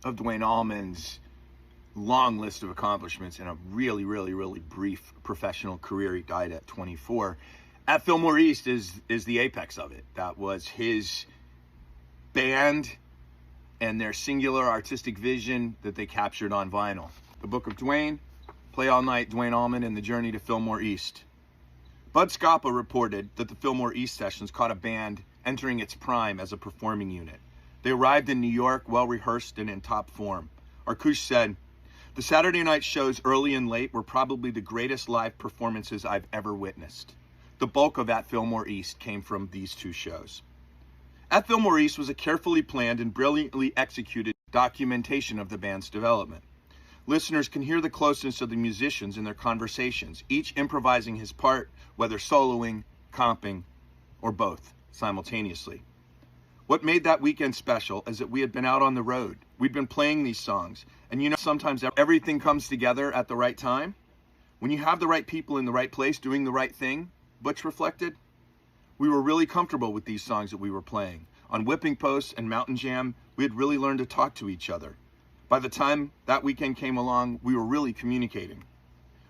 of Duane Allman's long list of accomplishments in a really, really, really brief professional career. He died at 24. At Fillmore East is the apex of it. That was his band and their singular artistic vision that they captured on vinyl. The Book of Duane, Play All Night, Duane Allman, and The Journey to Fillmore East. Bud Scapa reported that the Fillmore East sessions caught a band entering its prime as a performing unit. They arrived in New York well rehearsed and in top form. Arkush said, "The Saturday night shows early and late were probably the greatest live performances I've ever witnessed. The bulk of At Fillmore East came from these two shows." At Fillmore East was a carefully planned and brilliantly executed documentation of the band's development. Listeners can hear the closeness of the musicians in their conversations, each improvising his part, whether soloing, comping, or both simultaneously. What made that weekend special is that we had been out on the road. We'd been playing these songs, and sometimes everything comes together at the right time. When you have the right people in the right place doing the right thing, Butch reflected, we were really comfortable with these songs that we were playing. On Whipping Post and Mountain Jam, we had really learned to talk to each other. By the time that weekend came along, we were really communicating.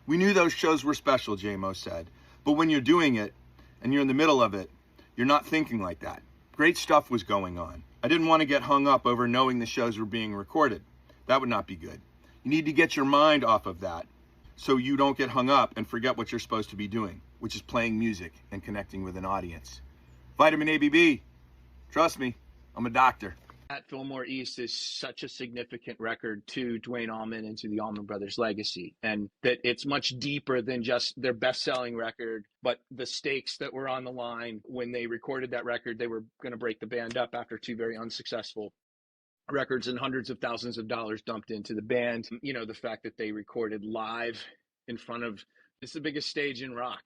We knew those shows were special, J-Mo said, but when you're doing it and you're in the middle of it, you're not thinking like that. Great stuff was going on. I didn't want to get hung up over knowing the shows were being recorded. That would not be good. You need to get your mind off of that so you don't get hung up and forget what you're supposed to be doing, which is playing music and connecting with an audience. Vitamin ABB. Trust me, I'm a doctor. At Fillmore East is such a significant record to Duane Allman and to the Allman Brothers legacy, and that it's much deeper than just their best-selling record, but the stakes that were on the line when they recorded that record. They were going to break the band up after two very unsuccessful records, and hundreds of thousands of dollars dumped into the band. The fact that they recorded live in front of, it's the biggest stage in rock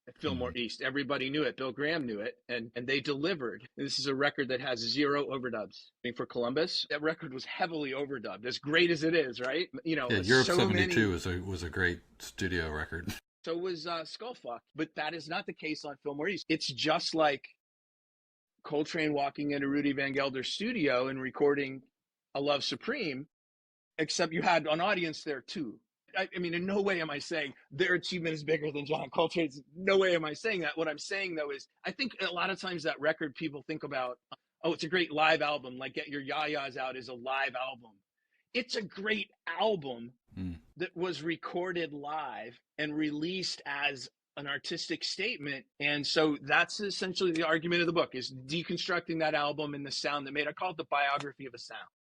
at Fillmore East. Everybody knew it. Bill Graham knew it, and they delivered. This is a record that has 0 overdubs. For Columbus, that record was heavily overdubbed, as great as it is, right? Europe so 72 was a great studio record. So was Skullfuck, but that is not the case on Fillmore East. It's just like Coltrane walking into Rudy Van Gelder's studio and recording A Love Supreme, except you had an audience there too. I mean, in no way am I saying their achievement is bigger than John Coltrane's. No way am I saying that. What I'm saying, though, is I think a lot of times that record people think about, oh, it's a great live album, like Get Your Yayas Out is a live album. It's a great album that was recorded live and released as an artistic statement. And so that's essentially the argument of the book, is deconstructing that album and the sound that made it. I call it the biography of a sound.